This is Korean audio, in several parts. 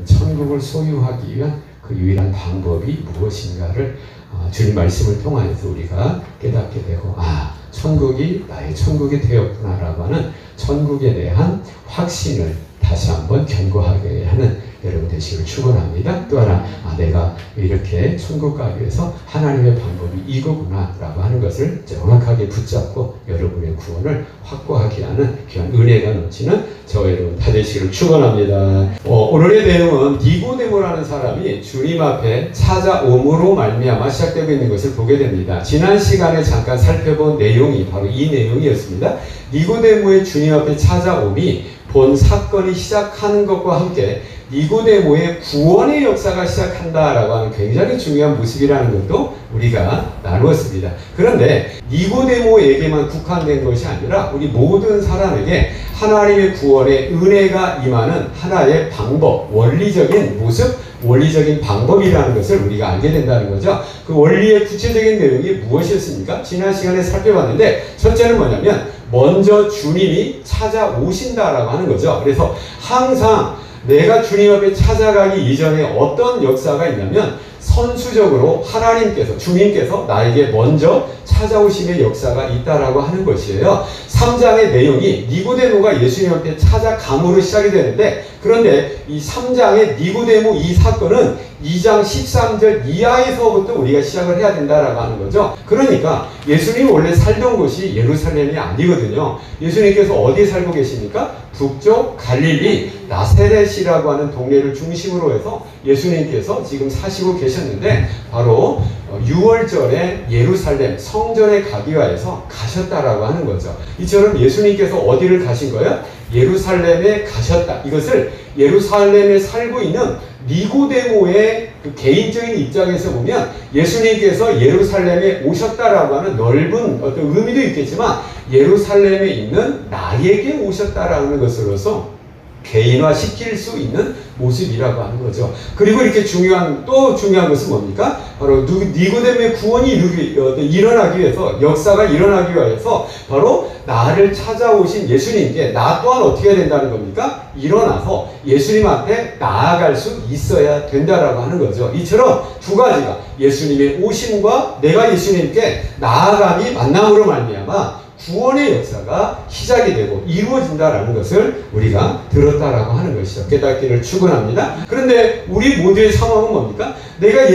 천국을 소유하기 위한 그 유일한 방법이 무엇인가를 주님 말씀을 통하여서 우리가 깨닫게 되고, 천국이 나의 천국이 되었구나라고 하는 천국에 대한 확신을 다시 한번 견고하게 하는 여러분 되시기를 축원합니다. 또 하나, 내가 이렇게 천국 가기 위해서 하나님의 방법이 이거구나 라고 하는 것을 정확하게 붙잡고 여러분의 구원을 확고하게 하는 귀한 은혜가 넘치는 저와 여러분 다 되시기를 축원합니다. 오늘의 내용은 니고데모라는 사람이 주님 앞에 찾아옴으로 말미암아 시작되고 있는 것을 보게 됩니다. 지난 시간에 잠깐 살펴본 내용이 바로 이 내용이었습니다. 니고데모의 주님 앞에 찾아옴이 본 사건이 시작하는 것과 함께 니고데모의 구원의 역사가 시작한다라고 하는 굉장히 중요한 모습이라는 것도 우리가 나누었습니다. 그런데 니고데모에게만 국한된 것이 아니라 우리 모든 사람에게 하나님의 구원의 은혜가 임하는 하나의 방법, 원리적인 모습, 원리적인 방법이라는 것을 우리가 알게 된다는 거죠. 그 원리의 구체적인 내용이 무엇이었습니까? 지난 시간에 살펴봤는데, 첫째는 뭐냐면 먼저 주님이 찾아오신다라고 하는 거죠. 그래서 항상 내가 주님 앞에 찾아가기 이전에 어떤 역사가 있냐면 선수적으로 하나님께서, 주님께서 나에게 먼저 찾아오심의 역사가 있다라고 하는 것이에요. 3장의 내용이 니고데모가 예수님 앞에 찾아감으로 시작이 되는데, 그런데 이 3장의 니고데모 이 사건은 2장 13절 이하에서부터 우리가 시작을 해야 된다라고 하는 거죠. 그러니까 예수님이 원래 살던 곳이 예루살렘이 아니거든요. 예수님께서 어디에 살고 계십니까? 북쪽 갈릴리 나세렛이라고 하는 동네를 중심으로 해서 예수님께서 지금 사시고 계셨는데, 바로 6월절에 예루살렘 성전에 가기 위해서 가셨다라고 하는 거죠. 이처럼 예수님께서 어디를 가신 거예요? 예루살렘에 가셨다. 이것을 예루살렘에 살고 있는 니고데모의 그 개인적인 입장에서 보면 예수님께서 예루살렘에 오셨다라고 하는 넓은 어떤 의미도 있겠지만, 예루살렘에 있는 나에게 오셨다라는 것으로서 개인화시킬 수 있는 모습이라고 하는 거죠. 그리고 이렇게 또 중요한 것은 뭡니까? 바로 니고데모의 구원이 일어나기 위해서, 역사가 일어나기 위해서 바로 나를 찾아오신 예수님께 나 또한 어떻게 해야 된다는 겁니까? 일어나서 예수님 앞에 나아갈 수 있어야 된다라고 하는 거죠. 이처럼 두 가지가, 예수님의 오심과 내가 예수님께 나아감이 만남으로 말미암아 구원의 역사가 시작이 되고 이루어진다라는 것을 우리가 들었다라고 하는 것이죠. 깨닫기를 축원합니다. 그런데 우리 모두의 상황은 뭡니까? 내가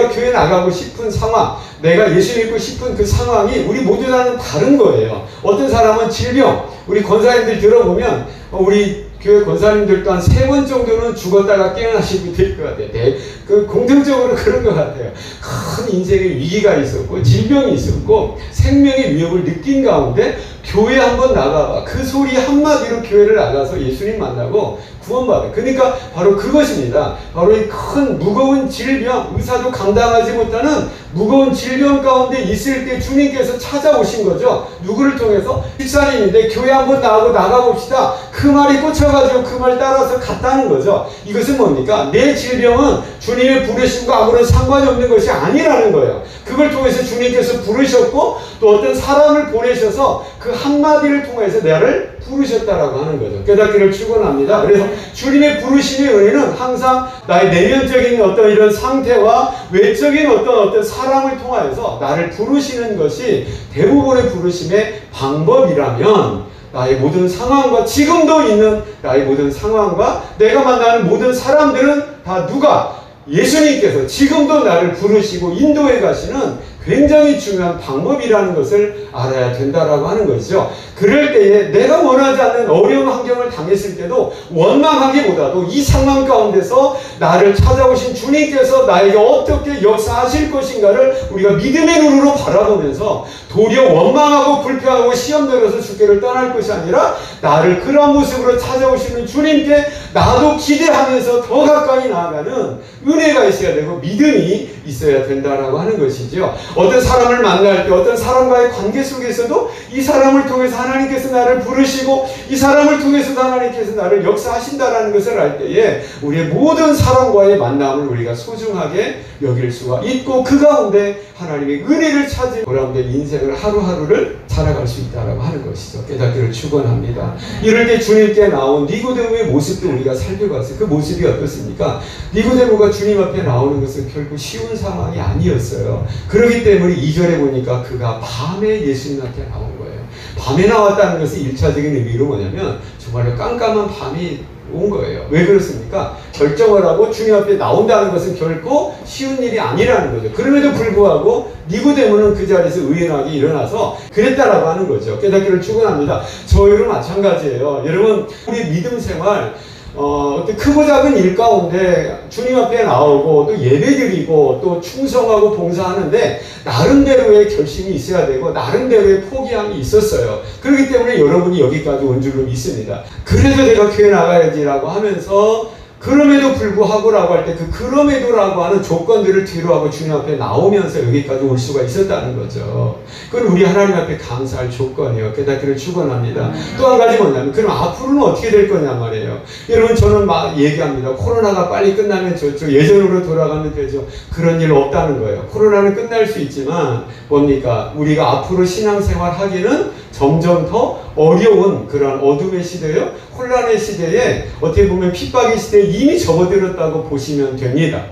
교회 나가고 싶은 상황, 내가 예수 믿고 싶은 그 상황이 우리 모두 다는 다른 거예요. 어떤 사람은 질병, 우리 권사님들 들어보면 우리 교회 권사님들도 한 3번 정도는 죽었다가 깨어나시게 될 것 같아요. 공통적으로 그런 것 같아요. 큰 인생의 위기가 있었고, 질병이 있었고, 생명의 위협을 느낀 가운데 교회 한번 나가봐. 그 소리 한마디로 교회를 나가서 예수님 만나고 구원받아. 그러니까 바로 그것입니다. 바로 이 큰 무거운 질병, 의사도 감당하지 못하는 무거운 질병 가운데 있을 때 주님께서 찾아오신 거죠. 누구를 통해서? 집사님인데 교회 한번 나가봅시다. 그 말이 꽂혀가지고 그 말 따라서 갔다는 거죠. 이것은 뭡니까? 내 질병은 주님의 부르심과 아무런 상관이 없는 것이 아니라는 거예요. 그걸 통해서 주님께서 부르셨고, 또 어떤 사람을 보내셔서 그 한마디를 통해서 나를 부르셨다라고 하는 거죠. 깨닫기를 축원합니다. 그래서 주님의 부르심의 은혜는 항상 나의 내면적인 어떤 이런 상태와 외적인 어떤 사람을 통하여서 나를 부르시는 것이 대부분의 부르심의 방법이라면, 나의 모든 상황과, 지금도 있는 나의 모든 상황과 내가 만나는 모든 사람들은 다 누가? 예수님께서 지금도 나를 부르시고 인도해 가시는 굉장히 중요한 방법이라는 것을 알아야 된다라고 하는 것이죠. 그럴 때에 내가 원하지 않는 어려운 환경을 당했을 때도 원망하기보다도 이 상황 가운데서 나를 찾아오신 주님께서 나에게 어떻게 역사하실 것인가를 우리가 믿음의 눈으로 바라보면서, 도리어 원망하고 불평하고 시험 들어서 주께를 떠날 것이 아니라 나를 그런 모습으로 찾아오시는 주님께 나도 기대하면서 더 가까이 나아가는 은혜가 있어야 되고 믿음이 있어야 된다라고 하는 것이죠. 어떤 사람을 만날 때, 어떤 사람과의 관계 속에서도 이 사람을 통해서 하나님께서 나를 부르시고 이 사람을 통해서도 하나님께서 나를 역사하신다라는 것을 알 때에 우리의 모든 사람과의 만남을 우리가 소중하게 여길 수가 있고, 그 가운데 하나님의 은혜를 찾은 가운데 인생을 하루하루를 살아갈 수 있다라고 하는 것이죠. 깨닫기를 축원합니다. 이럴 때 주님께 나온 니고데모의 모습도 우리가 살펴봤어요. 그 모습이 어떻습니까? 니고데모가 주님 앞에 나오는 것은 결국 쉬운 상황이 아니었어요. 그렇기 때문에 2절에 보니까 그가 밤에 예수님 앞에 나온 거예요. 밤에 나왔다는 것은 1차적인 의미로 뭐냐면 정말로 깜깜한 밤이 온 거예요. 왜 그렇습니까? 결정을 하고 주님 앞에 나온다는 것은 결코 쉬운 일이 아니라는 거죠. 그럼에도 불구하고 니고데모는 그 자리에서 의연하게 일어나서 그랬다라고 하는 거죠. 깨닫기를 축원합니다. 저희도 마찬가지예요. 여러분, 우리 믿음 생활 어떤 크고 작은 일 가운데 주님 앞에 나오고 또 예배드리고 또 충성하고 봉사하는데 나름대로의 결심이 있어야 되고 나름대로의 포기함이 있었어요. 그렇기 때문에 여러분이 여기까지 온 줄로 믿습니다. 그래도 내가 교회 나가야지라고 하면서 그럼에도 불구하고라고 할 때 그 그럼에도라고 하는 조건들을 뒤로하고 주님 앞에 나오면서 여기까지 올 수가 있었다는 거죠. 그건 우리 하나님 앞에 감사할 조건이에요. 깨닫기를 축원합니다. 또 한 가지 뭐냐면 그럼 앞으로는 어떻게 될 거냐 말이에요. 여러분 저는 막 얘기합니다. 코로나가 빨리 끝나면 저쪽 예전으로 돌아가면 되죠. 그런 일 없다는 거예요. 코로나는 끝날 수 있지만 뭡니까? 우리가 앞으로 신앙생활 하기는 점점 더 어려운 그런 어둠의 시대요, 혼란의 시대에 어떻게 보면 핍박의 시대에 이미 접어들었다고 보시면 됩니다.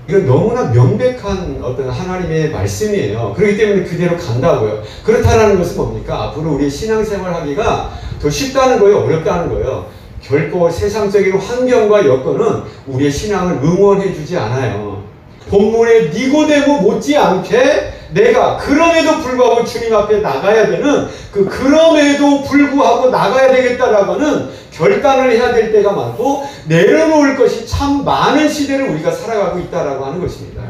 이건 너무나 명백한 어떤 하나님의 말씀이에요. 그렇기 때문에 그대로 간다고요. 그렇다는 것은 뭡니까? 앞으로 우리 신앙생활 하기가 더 쉽다는 거예요? 어렵다는 거예요? 결코 세상적인 환경과 여건은 우리의 신앙을 응원해 주지 않아요. 본문의 니고데모 못지않게 내가 그럼에도 불구하고 주님 앞에 나가야 되는 그럼에도 불구하고 나가야 되겠다라고 하는 결단을 해야 될 때가 많고 내려놓을 것이 참 많은 시대를 우리가 살아가고 있다라고 하는 것입니다.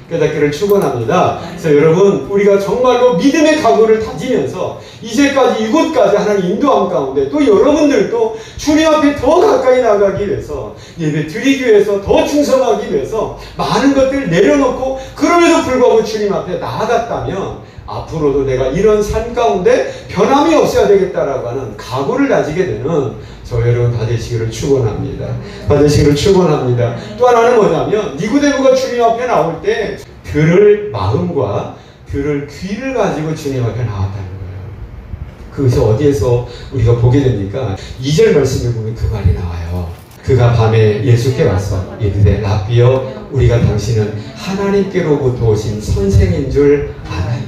깨닫기를 축원합니다. 그래서 여러분 우리가 정말로 믿음의 각오를 다지면서 이제까지 이곳까지 하나님 인도함 가운데 또 여러분들도 주님 앞에 더 가까이 나가기 위해서 예배 드리기 위해서 더 충성하기 위해서 많은 것들을 내려놓고 그럼에도 불구하고 주님 앞에 나아갔다면 앞으로도 내가 이런 삶 가운데 변함이 없어야 되겠다라고 하는 각오를 다지게 되는 저 여러분 다 되시기를 축원합니다. 받으시기를 축원합니다. 또 하나는 뭐냐면 니고데모가 주님 앞에 나올 때 들을 마음과 들을 귀를 가지고 주님 앞에 나왔다는 거예요. 그것이 어디에서 우리가 보게 됩니까? 2절 말씀을 보면 그 말이 나와요. 그가 밤에 예수께 와서 이르되 라삐여 우리가 당신은 하나님께로부터 오신 선생인 줄 아나이다.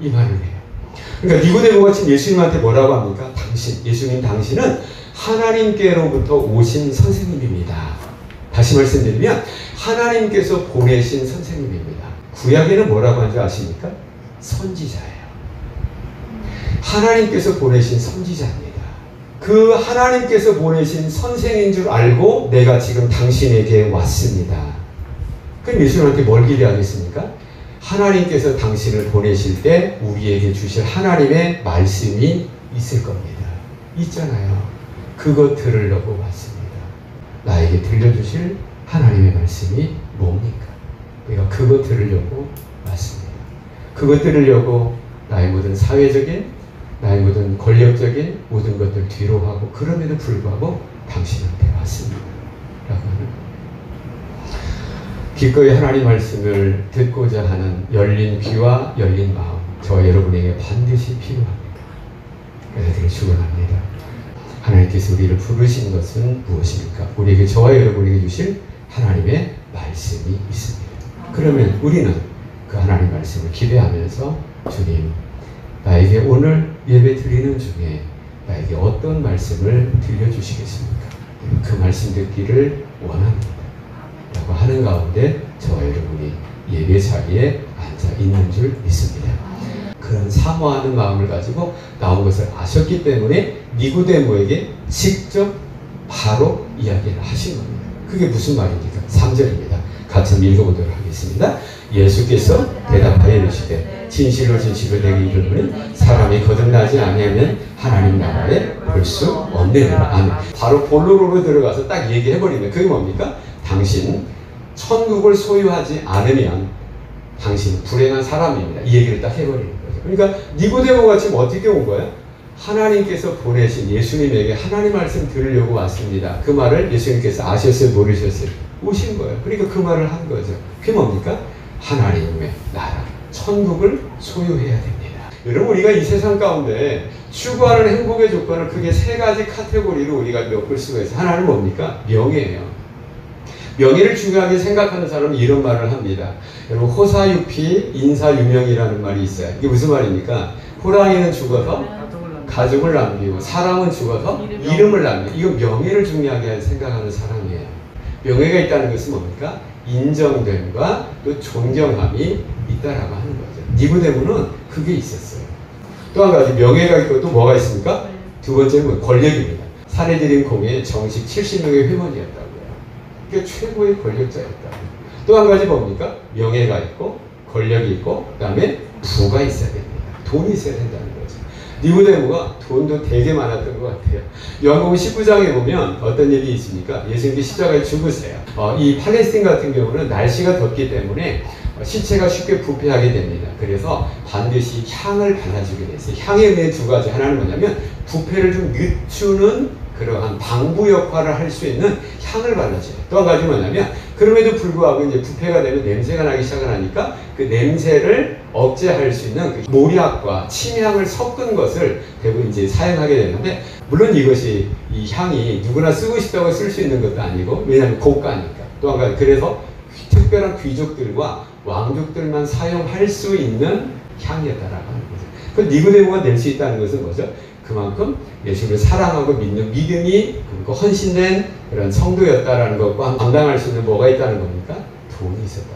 이 말을 해요. 그러니까 니고데모가 지금 예수님한테 뭐라고 합니까? 예수님 당신은 하나님께로부터 오신 선생님입니다. 다시 말씀드리면 하나님께서 보내신 선생님입니다. 구약에는 뭐라고 하는지 아십니까? 선지자예요. 하나님께서 보내신 선지자입니다. 그 하나님께서 보내신 선생인 줄 알고 내가 지금 당신에게 왔습니다. 그럼 예수님한테 뭘 기대하겠습니까? 하나님께서 당신을 보내실 때 우리에게 주실 하나님의 말씀이 있을 겁니다. 있잖아요. 그것 들으려고 왔습니다. 나에게 들려주실 하나님의 말씀이 뭡니까? 내가 그것 들으려고 왔습니다. 그것 들으려고 나의 모든 사회적인, 나의 모든 권력적인 모든 것들 뒤로 하고 그럼에도 불구하고 당신한테 왔습니다. 라고 하는 기꺼이 하나님 말씀을 듣고자 하는 열린 귀와 열린 마음 저 여러분에게 반드시 필요합니다. 그래서 축원합니다. 하나님께서 우리를 부르신 것은 무엇입니까? 우리에게 저와 여러분에게 주실 하나님의 말씀이 있습니다. 그러면 우리는 그 하나님 말씀을 기대하면서 주님 나에게 오늘 예배 드리는 중에 나에게 어떤 말씀을 들려주시겠습니까? 그 말씀 듣기를 원합니다. 라고 하는 가운데 저와 여러분이 예배 자리에 앉아 있는 줄 믿습니다. 그런 사모하는 마음을 가지고 나온 것을 아셨기 때문에 니고데모에게 직접 바로 이야기를 하신 겁니다. 그게 무슨 말입니까? 3절입니다. 같이 한번 읽어보도록 하겠습니다. 예수께서 대답하여 이르시되 진실로 진실로 내게 이르노니 사람이 거듭나지 아니하면 하나님 나라에 볼 수 없느니라. 아멘. 바로 본론으로 들어가서 딱 얘기해버리면 그게 뭡니까? 당신 천국을 소유하지 않으면 당신 불행한 사람입니다. 이 얘기를 딱 해버리는 거죠. 그러니까 니고데모가 지금 어떻게 온 거예요? 하나님께서 보내신 예수님에게 하나님 말씀 들으려고 왔습니다. 그 말을 예수님께서 아셨어요? 모르셨어요? 오신 거예요. 그러니까 그 말을 한 거죠. 그게 뭡니까? 하나님의 나라, 천국을 소유해야 됩니다. 여러분 우리가 이 세상 가운데 추구하는 행복의 조건을 크게 세 가지 카테고리로 우리가 엮을 수가 있어요. 하나는 뭡니까? 명예예요. 명예를 중요하게 생각하는 사람은 이런 말을 합니다. 여러분 호사유피 인사유명이라는 말이 있어요. 이게 무슨 말입니까? 호랑이는 죽어서 가족을 남기고 사람은 죽어서 이름을 남기고 이건 명예를 중요하게 생각하는 사람이에요. 명예가 있다는 것은 뭡니까? 인정됨과 또 존경함이 있다라고 하는 거죠. 니고데모는 그게 있었어요. 또 한 가지 명예가 있고 또 뭐가 있습니까? 두 번째는 권력입니다. 사내들인 공의 정식 70명의 회원이었다고요. 그게 최고의 권력자였다고. 또 한 가지 뭡니까? 명예가 있고 권력이 있고 그 다음에 부가 있어야 됩니다. 돈이 있어야 된다는 거죠. 니고데모가 돈도 되게 많았던 것 같아요. 요한복음 19장에 보면 어떤 일이 있습니까? 예수님께 십자가에 죽으세요. 이 팔레스틴 같은 경우는 날씨가 덥기 때문에 시체가 쉽게 부패하게 됩니다. 그래서 반드시 향을 발라주게 됐어요. 향의 의미 두 가지. 하나는 뭐냐면 부패를 좀 늦추는 그러한 방부 역할을 할 수 있는 향을 발라줘요. 또 한 가지 뭐냐면 그럼에도 불구하고 이제 부패가 되면 냄새가 나기 시작을 하니까 그 냄새를 억제할 수 있는 그 모략과 침향을 섞은 것을 대부분 이제 사용하게 되는데 물론 이것이 이 향이 누구나 쓰고 싶다고 쓸 수 있는 것도 아니고 왜냐하면 고가니까. 또 한 가지 그래서 특별한 귀족들과 왕족들만 사용할 수 있는 향이었다라고 하는 거죠. 그 니고데모가 낼 수 있다는 것은 뭐죠? 그만큼 예수를 사랑하고 믿는 믿음이 헌신된 그런 성도였다라는 것과 감당할 수 있는 뭐가 있다는 겁니까? 돈이 있었다.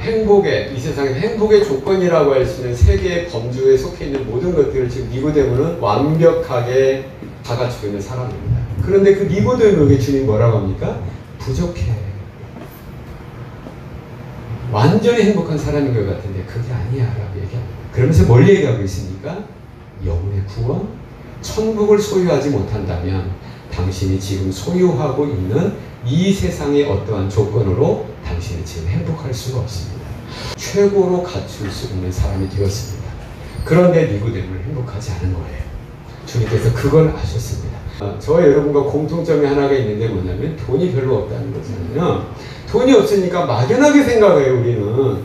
행복의 이 세상에서 행복의 조건이라고 할 수 있는 세계의 범주에 속해 있는 모든 것들을 지금 니고데모는 완벽하게 다 갖추고 있는 사람입니다. 그런데 그 니고데모에게 주님 뭐라고 합니까? 부족해. 완전히 행복한 사람인 것 같은데 그게 아니야 라고 얘기합니다. 그러면서 뭘 얘기하고 있습니까? 영혼의 구원, 천국을 소유하지 못한다면 당신이 지금 소유하고 있는 이 세상의 어떠한 조건으로 당신이 지금 행복할 수가 없습니다. 최고로 갖출 수 있는 사람이 되었습니다. 그런데 니고데모는 행복하지 않은 거예요. 주님께서 그걸 아셨습니다. 저와 여러분과 공통점이 하나가 있는데 뭐냐면 돈이 별로 없다는 거잖아요. 돈이 없으니까 막연하게 생각해요. 우리는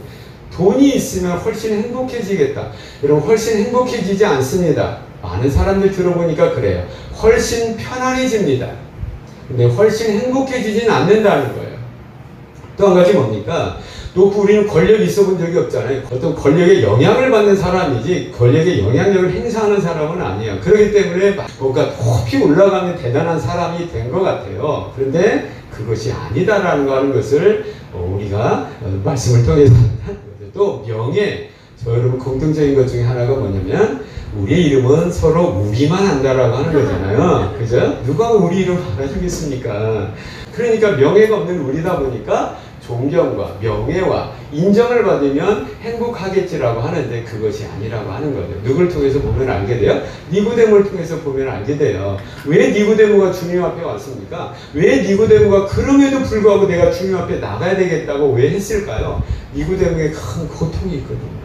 돈이 있으면 훨씬 행복해지겠다. 여러분 훨씬 행복해지지 않습니다. 많은 사람들 들어보니까 그래요. 훨씬 편안해집니다. 근데 훨씬 행복해지진 않는다는 거예요. 또 한 가지 뭡니까? 또 우리는 권력이 있어 본 적이 없잖아요. 어떤 권력에 영향을 받는 사람이지 권력의 영향력을 행사하는 사람은 아니에요. 그렇기 때문에 뭔가 높이 올라가면 대단한 사람이 된 것 같아요. 그런데 그것이 아니다라는 거 하는 것을 우리가 말씀을 통해서 또 명예, 저 여러분 공통적인 것 중에 하나가 뭐냐면 우리의 이름은 서로 우리만 안다라고 하는 거잖아요. 그죠? 누가 우리 이름 알아주겠습니까? 그러니까 명예가 없는 우리다 보니까 존경과 명예와 인정을 받으면 행복하겠지라고 하는데 그것이 아니라고 하는 거죠. 누굴 통해서 보면 알게 돼요? 니고데모를 통해서 보면 알게 돼요. 왜 니고데모가 주님 앞에 왔습니까? 왜 니고데모가 그럼에도 불구하고 내가 주님 앞에 나가야 되겠다고 왜 했을까요? 니고데모에 큰 고통이 있거든요.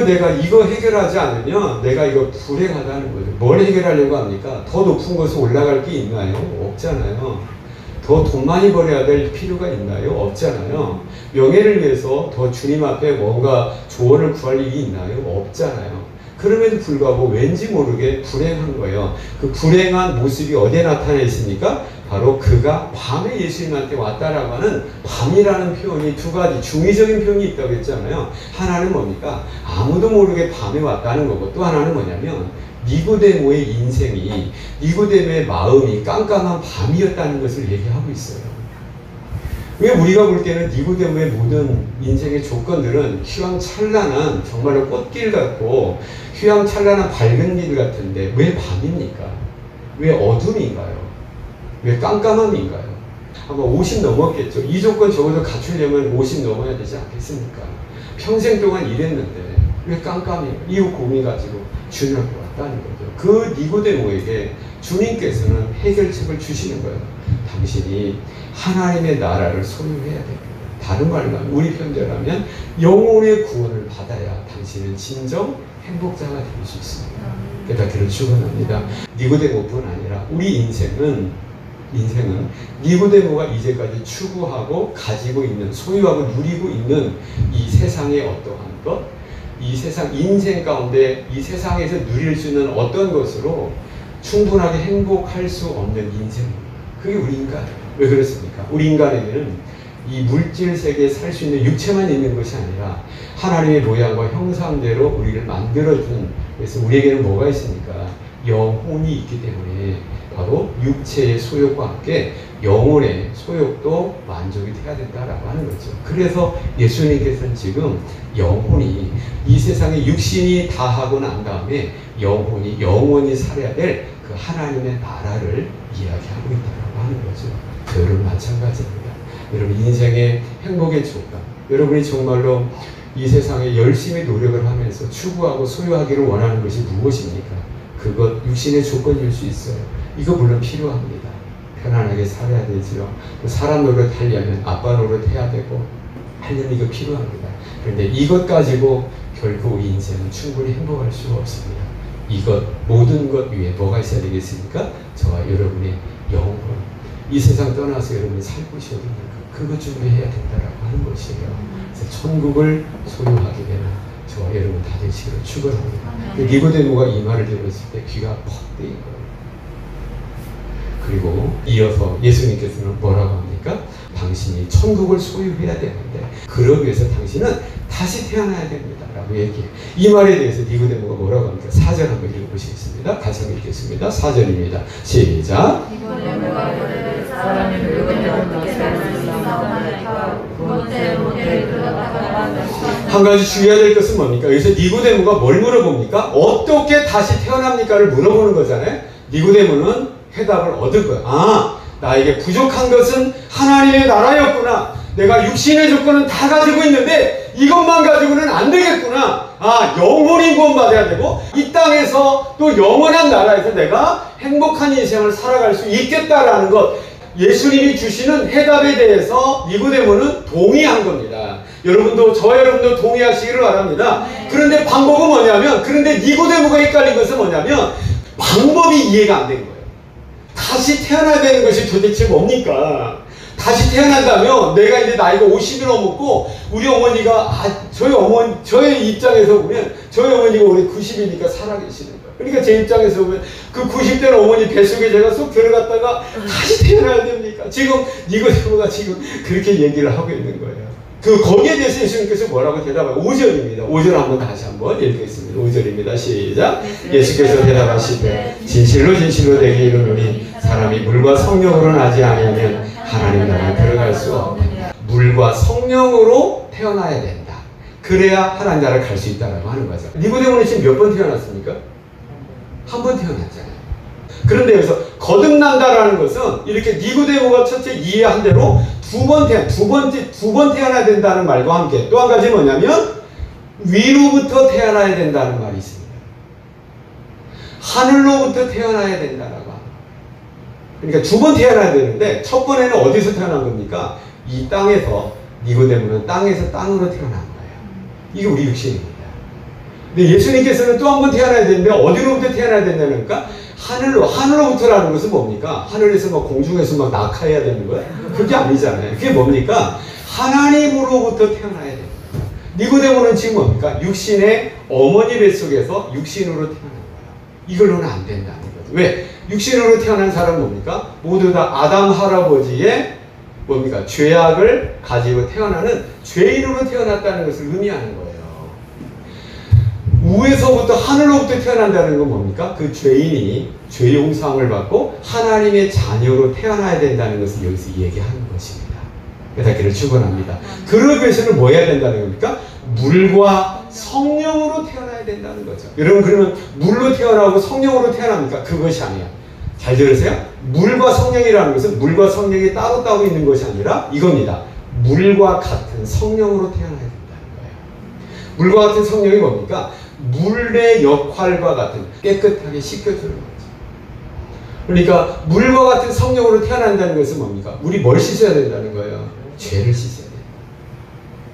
내가 이거 해결하지 않으면 내가 이거 불행하다는 거죠. 뭘 해결하려고 합니까? 더 높은 곳에 올라갈 게 있나요? 없잖아요. 더 돈 많이 벌어야 될 필요가 있나요? 없잖아요. 명예를 위해서 더 주님 앞에 뭔가 조언을 구할 일이 있나요? 없잖아요. 그럼에도 불구하고 왠지 모르게 불행한 거예요. 그 불행한 모습이 어디에 나타나 있습니까? 바로 그가 밤에 예수님한테 왔다라고 하는 밤이라는 표현이 두 가지 중의적인 표현이 있다고 했잖아요. 하나는 뭡니까? 아무도 모르게 밤에 왔다는 거고 또 하나는 뭐냐면 니고데모의 인생이 니고데모의 마음이 깜깜한 밤이었다는 것을 얘기하고 있어요. 왜 우리가 볼 때는 니고데모의 모든 인생의 조건들은 휘황찬란한 정말로 꽃길 같고 휘황찬란한 밝은 길 같은데 왜 밤입니까? 왜 어둠인가요? 왜 깜깜함인가요? 아마 50 넘었겠죠. 이 조건 적어도 갖추려면 50 넘어야 되지 않겠습니까? 평생 동안 일했는데 왜 깜깜해요? 이유 고민 가지고 주님 앞에 왔다는 거죠. 그 니고데모에게 주님께서는 해결책을 주시는 거예요. 당신이 하나님의 나라를 소유해야 됩니다. 다른 말로 하면 우리 편대로라면 영혼의 구원을 받아야 당신은 진정 행복자가 될 수 있습니다. 깨닫기를 축원합니다. 니고데모뿐 아니라 우리 인생은 니고데모가 이제까지 추구하고 가지고 있는 소유하고 누리고 있는 이 세상의 어떠한 것 이 세상 인생 가운데 이 세상에서 누릴 수 있는 어떤 것으로 충분하게 행복할 수 없는 인생입니다. 그게 우리 인간이에요. 왜 그렇습니까? 우리 인간에게는 이 물질 세계에 살 수 있는 육체만 있는 것이 아니라 하나님의 모양과 형상대로 우리를 만들어준, 그래서 우리에게는 뭐가 있습니까? 영혼이 있기 때문에 바로 육체의 소욕과 함께 영혼의 소욕도 만족이 돼야 된다라고 하는 거죠. 그래서 예수님께서는 지금 영혼이 이 세상에 육신이 다하고 난 다음에 영원히 살아야 될 그 하나님의 나라를 이야기하고 있다고 하는 거죠. 여러분 마찬가지입니다. 여러분 인생의 행복의 조건, 여러분이 정말로 이 세상에 열심히 노력을 하면서 추구하고 소유하기를 원하는 것이 무엇입니까? 그것 육신의 조건일 수 있어요. 이거 물론 필요합니다. 편안하게 살아야 되죠. 사람 노릇하려면 아빠 노릇해야 되고 하려면 이거 필요합니다. 그런데 이것 가지고 결국 우리 인생은 충분히 행복할 수가 없습니다. 이것 모든 것 위에 뭐가 있어야 되겠습니까? 저와 여러분의 영혼, 이 세상 떠나서 여러분이 살 곳이 어디입니까? 그거 준비해야 된다라고 하는 것이에요. 그래서 천국을 소유하게 되는 저와 여러분 다 되시기를 축원합니다. 니고데모가 이 말을 들었을 때 귀가 퍽 뜨인 거예요. 그리고 이어서 예수님께서는 뭐라고 합니까? 당신이 천국을 소유해야 되는데 그러기 위해서 당신은 다시 태어나야 됩니다 라고 얘기해요. 이 말에 대해서 니고데모가 뭐라고 합니까? 4절 한번 읽어보시겠습니다. 같이 한번 읽겠습니다. 4절입니다. 시작. 니고데모가 이르되 사람이 늙은데 어떻게 살 수 있나이까? 한 가지 주의해야 될 것은 뭡니까? 여기서 니고데모가 뭘 물어봅니까? 어떻게 다시 태어납니까를 물어보는 거잖아요. 니고데모는 해답을 얻을 거야. 아, 나에게 부족한 것은 하나님의 나라였구나. 내가 육신의 조건은 다 가지고 있는데 이것만 가지고는 안 되겠구나. 아, 영혼이 구원받아야 되고 이 땅에서 또 영원한 나라에서 내가 행복한 인생을 살아갈 수 있겠다라는 것, 예수님이 주시는 해답에 대해서 니고데모는 동의한 겁니다. 저와 여러분도 동의하시기를 바랍니다. 그런데 방법은 뭐냐면, 그런데 니고데모가 헷갈린 것은 뭐냐면 방법이 이해가 안 된 거예요. 다시 태어나야 되는 것이 도대체 뭡니까? 다시 태어난다면 내가 이제 나이가 50이 넘었고 우리 어머니가 저의 입장에서 보면 저희 어머니가 올해 90이니까 살아계시는 거예요. 그러니까 제 입장에서 보면 그 90대는 어머니 뱃속에 제가 쏙 들어갔다가 다시 태어나야 됩니까? 지금 니고데모가 지금 그렇게 얘기를 하고 있는 거예요. 거기에 대해서 예수님께서 뭐라고 대답하고 5절입니다. 5절 한번 다시 한번 읽겠습니다. 5절입니다. 시작. 예수께서 대답하시되 진실로 진실로 내게 이르노니 사람이 물과 성령으로 나지 아니하면 하나님 나라에 들어갈 수 없느니라. 물과 성령으로 태어나야 된다. 그래야 하나님 나라를 갈 수 있다라고 하는 거죠. 니고데모는 지금 몇 번 태어났습니까? 한 번 태어났잖아요. 그런데 여기서 거듭난다라는 것은 이렇게 니고데모가 첫째 이해한 대로 두 번 태어나야 된다는 말과 함께 또 한 가지 뭐냐면 위로부터 태어나야 된다는 말이 있습니다. 하늘로부터 태어나야 된다라고 합니다. 그러니까 두 번 태어나야 되는데 첫 번에는 어디서 태어난 겁니까? 이 땅에서, 니고데모는 땅에서 땅으로 태어난 거예요. 이게 우리 육신입니다. 근데 예수님께서는 또 한 번 태어나야 되는데 어디로부터 태어나야 된다는 겁니까? 하늘로부터라는 것은 뭡니까? 하늘에서 막 공중에서 막 낙하해야 되는 거야? 그게 아니잖아요. 그게 뭡니까? 하나님으로부터 태어나야 됩니다. 니고데모는 지금 뭡니까? 육신의 어머니 뱃속에서 육신으로 태어난 거야. 이걸로는 안 된다는 거죠. 왜? 육신으로 태어난 사람은 뭡니까? 모두 다 아담 할아버지의 뭡니까? 죄악을 가지고 태어나는 죄인으로 태어났다는 것을 의미하는 거예요. 우에서부터 하늘로부터 태어난다는 건 뭡니까? 그 죄인이 죄 용서함을 받고 하나님의 자녀로 태어나야 된다는 것을 여기서 얘기하는 것입니다. 깨닫기를 축원합니다. 그러기 위해서는 뭐 해야 된다는 겁니까? 물과 성령으로 태어나야 된다는 거죠. 여러분 그러면 물로 태어나고 성령으로 태어납니까? 그것이 아니야. 잘 들으세요? 물과 성령이라는 것은 물과 성령이 따로 있는 것이 아니라 이겁니다. 물과 같은 성령으로 태어나야 된다는 거예요. 물과 같은 성령이 뭡니까? 물의 역할과 같은 깨끗하게 씻겨주는 거죠. 그러니까 물과 같은 성령으로 태어난다는 것은 뭡니까? 우리 뭘 씻어야 된다는 거예요? 죄를 씻어야 돼요.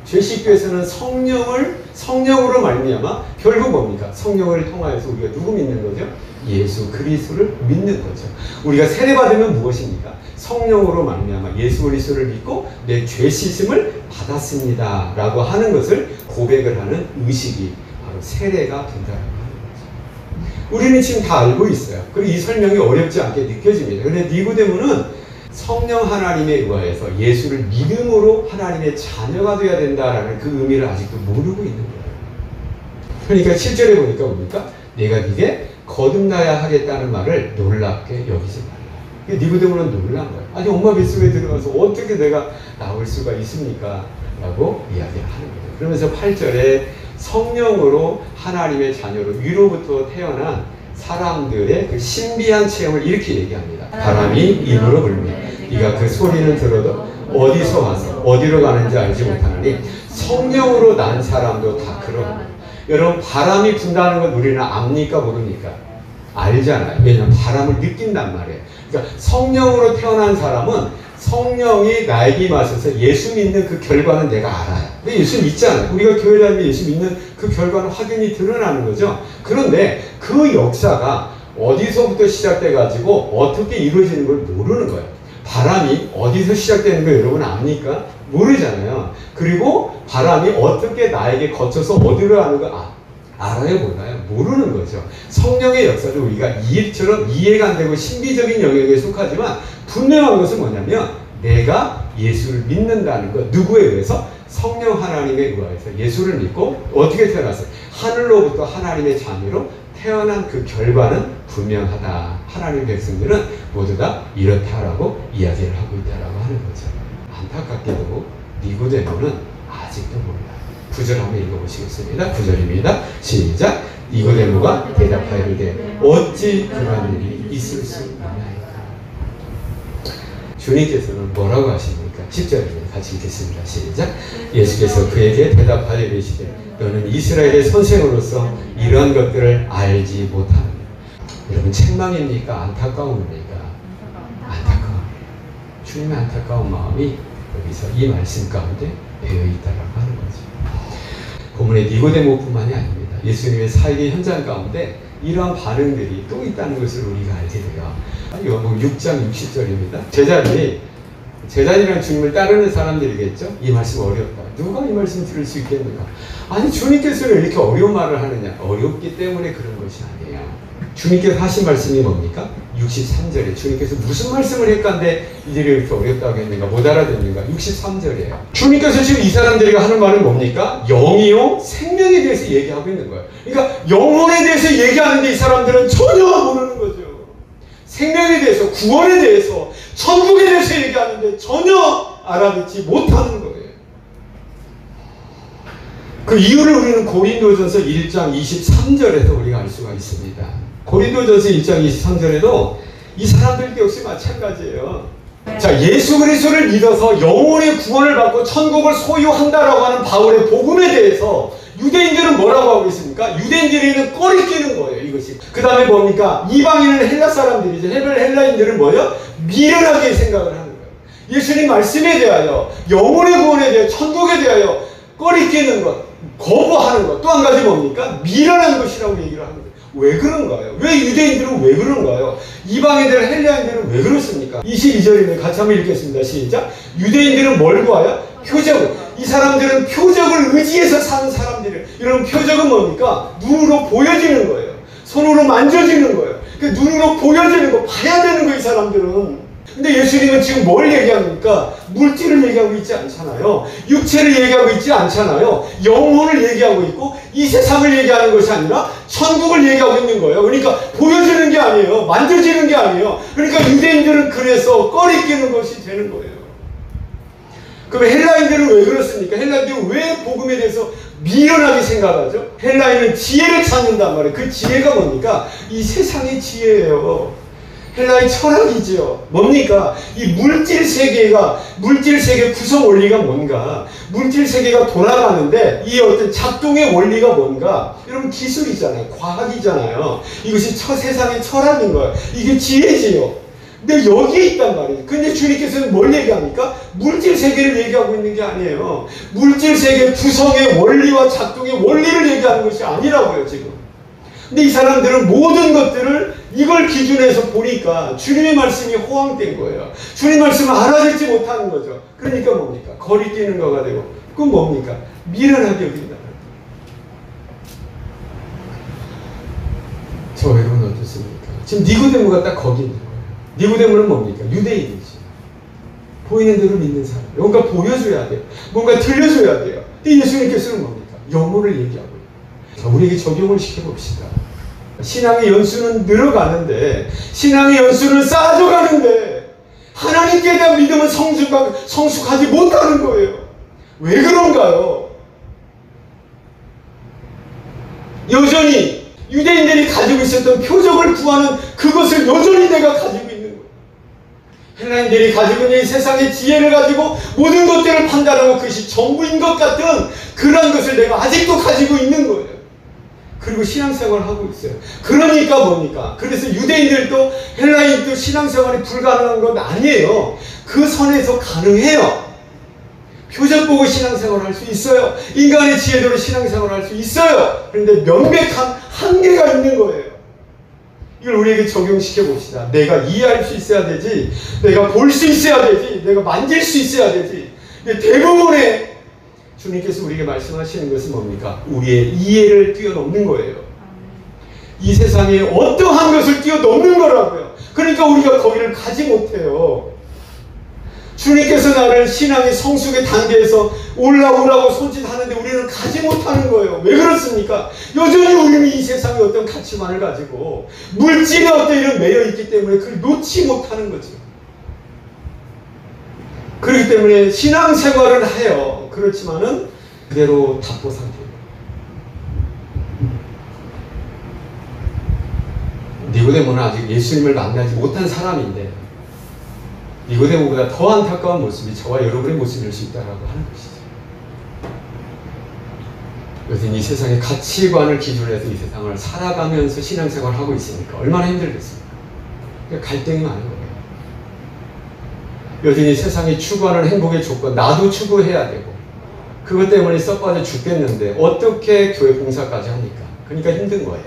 죄 씻기 위해서는 성령으로 말미암아 결국 뭡니까? 성령을 통하여서 우리가 누구 믿는 거죠? 예수 그리스도를 믿는 거죠. 우리가 세례받으면 무엇입니까? 성령으로 말미암아 예수 그리스도를 믿고 내 죄 씻음을 받았습니다 라고 하는 것을 고백을 하는 의식이 세례가 된다라고 하는 거죠. 우리는 지금 다 알고 있어요. 그리고 이 설명이 어렵지 않게 느껴집니다. 그런데 니고데모는 성령 하나님에 의하여서 예수를 믿음으로 하나님의 자녀가 되어야 된다라는 그 의미를 아직도 모르고 있는 거예요. 그러니까 7절에 보니까 뭡니까? 내가 네게 거듭나야 하겠다는 말을 놀랍게 여기지 말라. 니고데모는 놀란 거예요. 아니 엄마 뱃속에 들어가서 어떻게 내가 나올 수가 있습니까? 라고 이야기를 하는 거예요. 그러면서 8절에 성령으로 하나님의 자녀로 위로부터 태어난 사람들의 그 신비한 체험을 이렇게 얘기합니다. 바람이 입으로 불며 네가 그 소리는 들어도 어디서 와서 어디로 가는지 알지 못하느니 성령으로 난 사람도 다 그러거든요. 여러분 바람이 분다는 건 우리는 압니까 모릅니까? 알잖아요. 왜냐하면 바람을 느낀단 말이에요. 그러니까 성령으로 태어난 사람은 성령이 나에게 임하셔서 예수 믿는 그 결과는 내가 알아요. 근데 예수 믿잖아요. 우리가 교회 다니면 예수 믿는 그 결과는 확연히 드러나는 거죠. 그런데 그 역사가 어디서부터 시작돼 가지고 어떻게 이루어지는 걸 모르는 거예요. 바람이 어디서 시작되는 거 여러분 압니까? 모르잖아요. 그리고 바람이 어떻게 나에게 거쳐서 어디로 가는 거 알아요 몰라요? 모르는 거죠. 성령의 역사도 우리가 이처럼 이해가 안 되고 신비적인 영역에 속하지만 분명한 것은 뭐냐면 내가 예수를 믿는다는 것. 누구에 의해서? 성령 하나님에 의해서 예수를 믿고 어떻게 태어났어요? 하늘로부터 하나님의 자녀로 태어난 그 결과는 분명하다. 하나님의 백성들은 모두 다 이렇다라고 이야기를 하고 있다라고 하는 거죠. 안타깝게도 니고데모는 아직도 몰라요. 9절 한번 읽어보시겠습니다. 9절입니다. 시작. 니고데모가 대답하여 이르되 어찌 그런 일이 있을 수 있나이까. 주님께서는 뭐라고 하십니까? 10절입니다. 같이 읽겠습니다. 시작. 예수께서 그에게 대답하여 이르시되 너는 이스라엘의 선생으로서 이러한 것들을 알지 못하느냐. 여러분 책망입니까? 안타까움입니까? 안타까움이에요. 주님의 안타까운 마음이 여기서 이 말씀 가운데 배어있다라고 하는 거죠. 본문의 니고데모뿐만이 아닙니다. 예수님의 사역의 현장 가운데 이러한 반응들이 또 있다는 것을 우리가 알게 돼요. 요한복음 6장 60절입니다. 제자들이랑 주님을 따르는 사람들이겠죠? 이 말씀 어렵다. 누가 이 말씀 들을 수 있겠는가? 아니 주님께서는 이렇게 어려운 말을 하느냐? 어렵기 때문에 그런 것이 아니에요. 주님께서 하신 말씀이 뭡니까? 63절에 주님께서 무슨 말씀을 했건데 이들이 이렇게 어렵다고 했는가? 못 알아듣는가? 63절이에요. 주님께서 지금 이 사람들이 하는 말은 뭡니까? 영이요 생명에 대해서 얘기하고 있는 거예요. 그러니까 영혼에 대해서 얘기하는데 이 사람들은 전혀 모르는 거죠. 생명에 대해서, 구원에 대해서, 천국에 대해서 얘기하는데 전혀 알아듣지 못하는 거예요. 그 이유를 우리는 고린도전서 1장 23절에서 우리가 알 수가 있습니다. 고린도전서 1장 23절에도 이 사람들 역시 마찬가지예요. 자, 예수 그리스도를 믿어서 영혼의 구원을 받고 천국을 소유한다라고 하는 바울의 복음에 대해서 유대인들은 뭐라고 하고 있습니까? 유대인들에는 꺼리 끼는 거예요, 이것이. 그 다음에 뭡니까? 이방인은 헬라 사람들이죠. 헬라인들은 뭐예요? 미련하게 생각을 하는 거예요. 예수님 말씀에 대하여, 영혼의 구원에 대하여, 천국에 대하여 꺼리 끼는 것, 거부하는 것. 또 한 가지 뭡니까? 미련한 것이라고 얘기를 하는 거예요. 왜 그런가요? 왜 유대인들은 왜 그런가요? 이방인들, 헬라인들은 왜 그렇습니까? 22절입니다. 같이 한번 읽겠습니다. 시작. 유대인들은 뭘 구하여? 표적을. 이 사람들은 표적을 의지해서 사는 사람들이에요. 이런 표적은 뭡니까? 눈으로 보여지는 거예요. 손으로 만져지는 거예요. 그 눈으로 보여지는 거, 봐야 되는 거예요, 이 사람들은. 근데 예수님은 지금 뭘 얘기합니까? 물질을 얘기하고 있지 않잖아요. 육체를 얘기하고 있지 않잖아요. 영혼을 얘기하고 있고 이 세상을 얘기하는 것이 아니라 천국을 얘기하고 있는 거예요. 그러니까 보여지는 게 아니에요. 만져지는 게 아니에요. 그러니까 유대인들은 그래서 꺼리 끼는 것이 되는 거예요. 그럼 헬라인들은 왜 그렇습니까? 헬라인들은 왜 복음에 대해서 미련하게 생각하죠? 헬라인은 지혜를 찾는단 말이에요. 그 지혜가 뭡니까? 이 세상의 지혜예요. 헬라의 철학이지요. 뭡니까? 이 물질 세계 구성 원리가 뭔가? 물질 세계가 돌아가는데 이 어떤 작동의 원리가 뭔가? 여러분 기술이잖아요. 과학이잖아요. 이것이 세상의 철학인 거예요. 이게 지혜지요. 근데 여기에 있단 말이에요. 근데 주님께서는 뭘 얘기합니까? 물질 세계를 얘기하고 있는 게 아니에요. 물질 세계 구성의 원리와 작동의 원리를 얘기하는 것이 아니라고요, 지금. 근데 이 사람들은 모든 것들을 이걸 기준해서 보니까 주님의 말씀이 호황된 거예요. 주님 말씀을 알아듣지 못하는 거죠. 그러니까 뭡니까? 거리끼는 거가 되고. 그건 뭡니까? 미련하게 여긴다. 지금 니고데모가 딱 거기 있는 거예요. 니고데모는 뭡니까? 유대인이지. 보이는 대로 믿는 사람. 뭔가 보여줘야 돼요. 뭔가 들려줘야 돼요. 근데 예수님께서는 뭡니까? 영혼을 얘기하고 있어요. 자, 우리에게 적용을 시켜봅시다. 신앙의 연수는 늘어가는데, 신앙의 연수는 쌓아져가는데, 하나님께 대한 믿음은 성숙하지 못하는 거예요. 왜 그런가요? 여전히 유대인들이 가지고 있었던 표적을 구하는 그것을 여전히 내가 가지고 있는 거예요. 헬라인들이 가지고 있는 이 세상의 지혜를 가지고 모든 것들을 판단하고 그것이 전부인 것 같은 그러한 것을 내가 아직도 가지고 있는 거예요. 그리고 신앙생활을 하고 있어요. 그러니까 뭡니까? 그래서 유대인들도 헬라인도 신앙생활이 불가능한 건 아니에요. 그 선에서 가능해요. 표적 보고 신앙생활을 할 수 있어요. 인간의 지혜대로 신앙생활을 할 수 있어요. 그런데 명백한 한계가 있는 거예요. 이걸 우리에게 적용시켜 봅시다. 내가 이해할 수 있어야 되지, 내가 볼 수 있어야 되지, 내가 만질 수 있어야 되지. 대부분의 주님께서 우리에게 말씀하시는 것은 뭡니까? 우리의 이해를 뛰어넘는 거예요. 이 세상에 어떠한 것을 뛰어넘는 거라고요. 그러니까 우리가 거기를 가지 못해요. 주님께서 나를 신앙의 성숙의 단계에서 올라오라고 손짓하는데 우리는 가지 못하는 거예요. 왜 그렇습니까? 여전히 우리는 이 세상의 어떤 가치관을 가지고 물질의 어떤 일은 매여 있기 때문에 그걸 놓지 못하는 거죠. 그렇기 때문에 신앙생활을 해요. 그렇지만은 그대로 답보 상태예요. 니고데모는 아직 예수님을 만나지 못한 사람인데 니고데모보다 더 안타까운 모습이 저와 여러분의 모습일 수 있다라고 하는 것이죠. 요즘 이 세상의 가치관을 기준으로 해서 이 세상을 살아가면서 신앙생활을 하고 있으니까 얼마나 힘들겠습니까? 갈등이 많은 거예요. 요즘 이 세상이 추구하는 행복의 조건, 나도 추구해야 되고 그것 때문에 썩빠져 죽겠는데 어떻게 교회 봉사까지 합니까? 그러니까 힘든 거예요.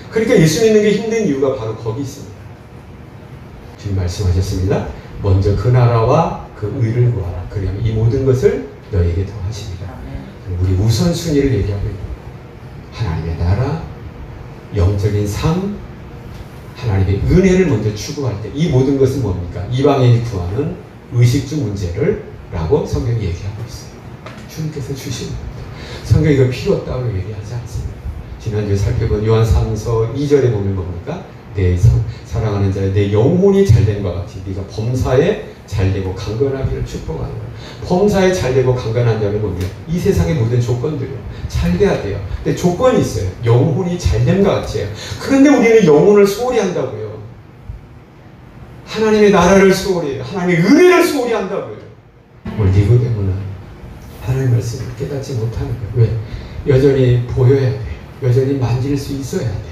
그러니까 예수 믿는 게 힘든 이유가 바로 거기 있습니다. 주님 말씀하셨습니다. 먼저 그 나라와 그 의를 구하라. 그러면 이 모든 것을 너에게 더하시리라. 우리 우선순위를 얘기하고 있는 거예요. 하나님의 나라, 영적인 삶, 하나님의 은혜를 먼저 추구할 때 이 모든 것은 뭡니까? 이방인이 구하는 의식주 문제를 라고 성경이 얘기하고 있어요. 주님께서 주시는 겁니다. 성경이 이거 필요 없다고 얘기하지 않습니다. 지난주에 살펴본 요한 3서 2절에 보면 뭡니까? 내 사랑하는 자여 내 영혼이 잘된과 같이 네가 범사에 잘되고 강건하기를 축복하는 거예요. 범사에 잘되고 강건한 자는 뭡니까? 이 세상의 모든 조건들이요. 잘돼야 돼요. 근데 조건이 있어요. 영혼이 잘됨과 같이요. 그런데 우리는 영혼을 소홀히 한다고요. 하나님의 나라를 소홀히 해요. 하나님의 은혜를 소홀히 한다고요. 오늘 니고데모는 하나님의 말씀을 깨닫지 못하는 거예요. 왜? 여전히 보여야 돼요. 여전히 만질 수 있어야 돼요.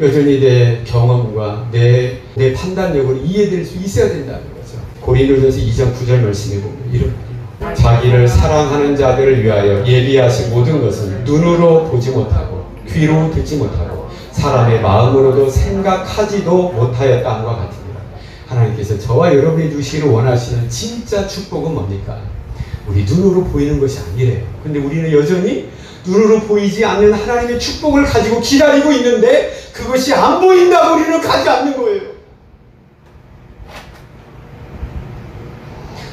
여전히 내 경험과 내 판단력으로 이해될 수 있어야 된다는 거죠. 고린도전서 2장 9절 말씀에 보면 이런 말이에요. 자기를 사랑하는 자들을 위하여 예비하신 모든 것은 눈으로 보지 못하고 귀로 듣지 못하고 사람의 마음으로도 생각하지도 못하였다 함과 같습니다. 하나님께서 저와 여러분이 주시기를 원하시는 진짜 축복은 뭡니까? 우리 눈으로 보이는 것이 아니래요. 근데 우리는 여전히 눈으로 보이지 않는 하나님의 축복을 가지고 기다리고 있는데 그것이 안 보인다고 우리는 가지 않는 거예요.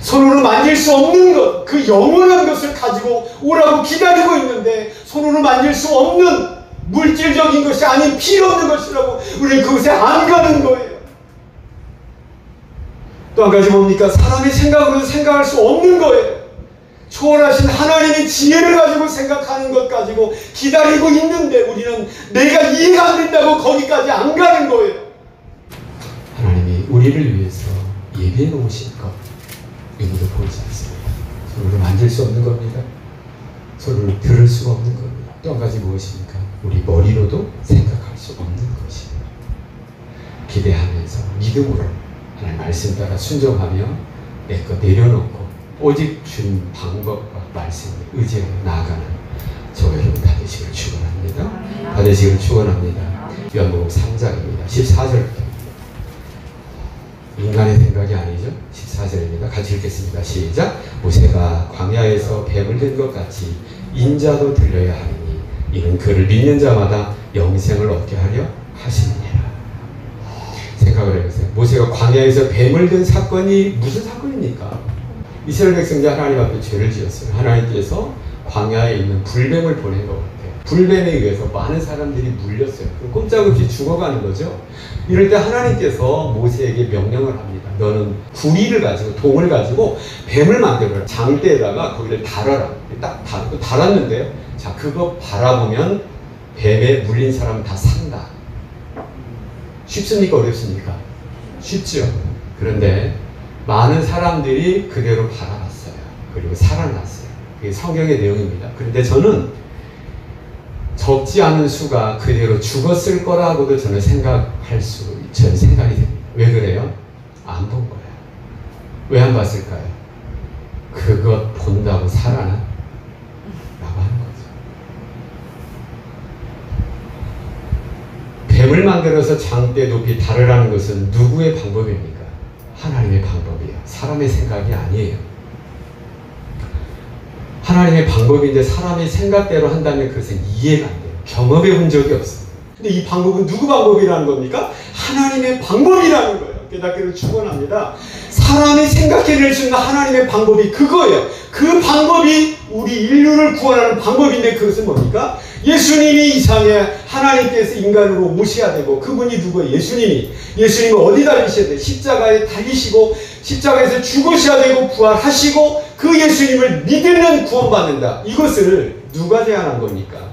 손으로 만질 수 없는 것, 그 영원한 것을 가지고 오라고 기다리고 있는데 손으로 만질 수 없는 물질적인 것이 아닌 필요 없는 것이라고 우리는 그것에 안 가는 거예요. 또 한 가지 뭡니까? 사람의 생각으로 생각할 수 없는 거예요. 초월하신 하나님의 지혜를 가지고 생각하는 것 가지고 기다리고 있는데 우리는 내가 이해가 안 된다고 거기까지 안 가는 거예요. 하나님이 우리를 위해서 예비해 놓으신 것 눈으로 보이지 않습니다. 손으로 만질 수 없는 겁니다. 손으로 들을 수가 없는 겁니다. 또 한 가지 무엇입니까? 우리 머리로도 생각할 수 없는 것입니다. 기대하면서 믿음으로 하나님 말씀 따라 순종하며 내 것 내려놓고 오직 주님 방법과 말씀을 의지하여 나아가는 저와 여러분 다 되시기를 축원합니다. 다 되시기를 축원합니다. 요한복음 3장입니다. 14절부터 인간의 생각이 아니죠. 14절입니다. 같이 읽겠습니다. 시작. 모세가 광야에서 뱀을 든 것 같이 인자도 들려야 하리니 이는 그를 믿는 자마다 영생을 얻게 하려 하심이니라. 생각을 해보세요. 모세가 광야에서 뱀을 든 사건이 무슨 사건입니까? 이스라엘 백성들 하나님 앞에 죄를 지었어요. 하나님께서 광야에 있는 불뱀을 보낸 것 같아요. 불뱀에 의해서 많은 사람들이 물렸어요. 그럼 꼼짝없이 죽어가는 거죠. 이럴 때 하나님께서 모세에게 명령을 합니다. 너는 구리를 가지고, 동을 가지고 뱀을 만들어라. 장대에다가 거기를 달아라. 딱 달았는데요. 자, 그거 바라보면 뱀에 물린 사람은 다 산다. 쉽습니까? 어렵습니까? 쉽죠. 그런데 많은 사람들이 그대로 바라봤어요. 그리고 살아났어요. 그게 성경의 내용입니다. 그런데 저는 적지 않은 수가 그대로 죽었을 거라고도 저는 저는 생각이 됩니다. 왜 그래요? 안 본 거예요. 왜 안 봤을까요? 그것 본다고 살아나? 라고 하는 거죠. 뱀을 만들어서 장대 높이 다르라는 것은 누구의 방법입니까? 하나님의 방법이에요. 사람의 생각이 아니에요. 하나님의 방법인데 사람의 생각대로 한다면 그것은 이해가 안 돼요. 경험해 본 적이 없어요. 근데 이 방법은 누구 방법이라는 겁니까? 하나님의 방법이라는 거예요. 깨닫기를 축원합니다. 사람이 생각해낼 수 있는 하나님의 방법이 그거예요. 그 방법이 우리 인류를 구원하는 방법인데 그것은 뭡니까? 예수님이 이 상에 하나님께서 인간으로 오셔야 되고, 그분이 누구예요? 예수님은 어디 달리셔야 돼요? 십자가에 달리시고 십자가에서 죽으셔야 되고 부활하시고, 그 예수님을 믿으면 구원받는다. 이것을 누가 제안한 겁니까?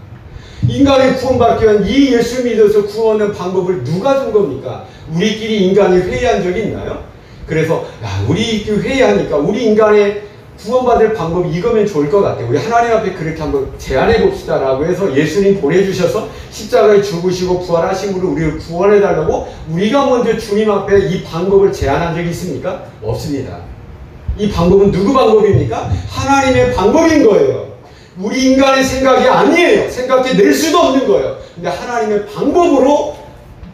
인간이 구원받기 위한 이 예수 믿어서 구원하는 방법을 누가 준 겁니까? 우리끼리 인간이 회의한 적이 있나요? 그래서 우리 회의하니까 우리 인간의 구원받을 방법이 이거면 좋을 것 같아요. 우리 하나님 앞에 그렇게 한번 제안해 봅시다 라고 해서 예수님 보내주셔서 십자가에 죽으시고 부활하심으로 우리를 구원해 달라고 우리가 먼저 주님 앞에 이 방법을 제안한 적이 있습니까? 없습니다. 이 방법은 누구 방법입니까? 하나님의 방법인 거예요. 우리 인간의 생각이 아니에요. 생각해낼 수도 없는 거예요. 근데 하나님의 방법으로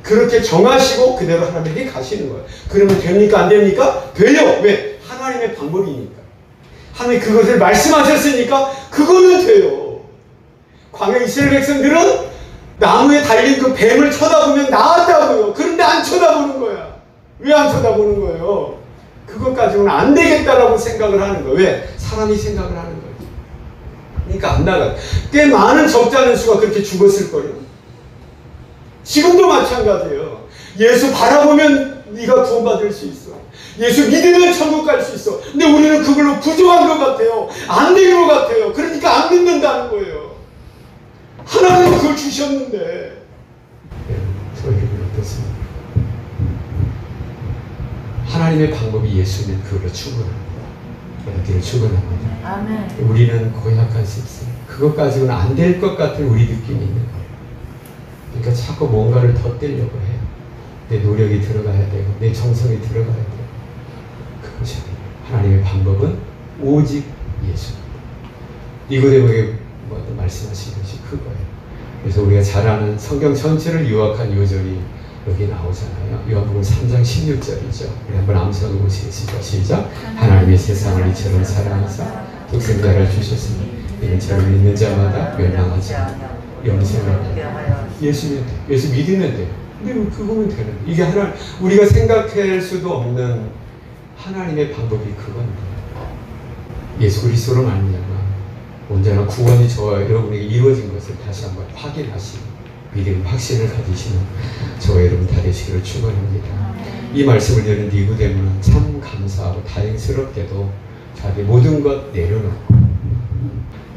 그렇게 정하시고 그대로 하나님에게 가시는 거예요. 그러면 됩니까? 안 됩니까? 돼요. 왜? 하나님의 방법이니까. 하나님 그것을 말씀하셨으니까 그거는 돼요. 광야 이스라엘 백성들은 나무에 달린 그 뱀을 쳐다보면 나았다고요. 그런데 안 쳐다보는 거야. 왜 안 쳐다보는 거예요? 그것 가지고는 안 되겠다라고 생각을 하는 거예요. 왜? 사람이 생각을 하는 거예요. 그러니까 안 나가요. 꽤 많은 적지 않은 수가 그렇게 죽었을 거예요. 지금도 마찬가지예요. 예수 바라보면 네가 구원받을 수 있어. 예수 믿으면 천국 갈 수 있어. 근데 우리는 그걸로 부족한 것 같아요. 안 된 것 같아요. 그러니까 안 믿는다는 거예요. 하나님은 그걸 주셨는데. 저에게는 어떻습니까? 하나님의 방법이 예수는 그걸로 충분합니다. 그렇게 충분합니다. 아멘. 우리는 고약한 식생. 그것 가지고는 안 될 것 같은 우리 느낌이 있는 거예요. 그러니까 자꾸 뭔가를 덧대려고 해요. 내 노력이 들어가야 되고 내 정성이 들어가야 되고. 그것이 아니에요. 하나님의 방법은 오직 예수입니다. 니고데모에게 말씀하신 것이 그거예요. 그래서 우리가 잘 아는 성경 전체를 요약한 요절이 여기 나오잖아요. 요한복음 3장 16절이죠. 우리 한번 암송해 보시겠습니다. 시작. 하나님이 세상을 이처럼 사랑하사 독생자를 주셨으니 이는 저를 믿는 자마다 멸망하지 않고 영생을 예수 믿으면 돼요. 근데 그거면 되는 이게 하나 우리가 생각할 수도 없는 하나님의 방법이 그건데 예수 그리스도로 말미암아 언제나 구원이 저와 여러분에게 이루어진 것을 다시 한번 확인하시고 믿음 확신을 가지시는 저와 여러분 다 되시기를 축원합니다. 이 말씀을 들은 니고데모는 참 감사하고 다행스럽게도 자기 모든 것 내려놓고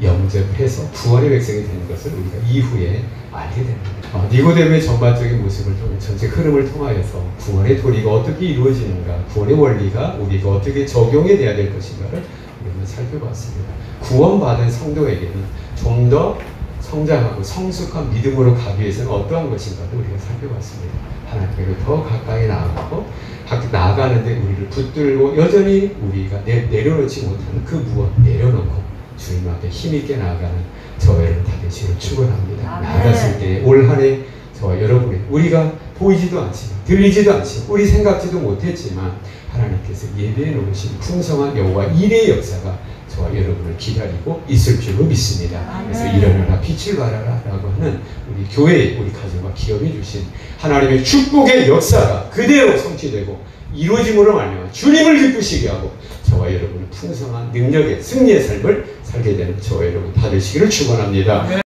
영접해서 구원의 백성이 되는 것을 우리가 이후에 알게 됩니다. 니고데모의 전반적인 모습을 통해 전체 흐름을 통하여서 구원의 도리가 어떻게 이루어지는가, 구원의 원리가 우리가 어떻게 적용해 돼야 될 것인가를 우리는 살펴봤습니다. 구원받은 성도에게는 좀 더 성장하고 성숙한 믿음으로 가기 위해서는 어떠한 것인가도 우리가 살펴봤습니다. 하나님께로 더 가까이 나아가고 나아가는데 우리를 붙들고 여전히 우리가 내려놓지 못하는 그 무엇 내려놓고 주님 앞에 힘있게 나아가는 저와 여러분 다 되시기를 축원합니다. 나아갔을 때 올 한 해 저와 여러분이 우리가 보이지도 않지만 들리지도 않지만 우리 생각지도 못했지만 하나님께서 예배해 놓으신 풍성한 여호와 일의 역사가 저와 여러분을 기다리고 있을 줄로 믿습니다. 그래서 일어나라 빛을 발하라 라고 하는 우리 교회, 우리 가정과 기업해 주신 하나님의 축복의 역사가 그대로 성취되고 이루어짐으로 말미암아 주님을 기쁘시게 하고 저와 여러분은 풍성한 능력의 승리의 삶을 살게 되는 저와 여러분 다 되시기를 축원합니다.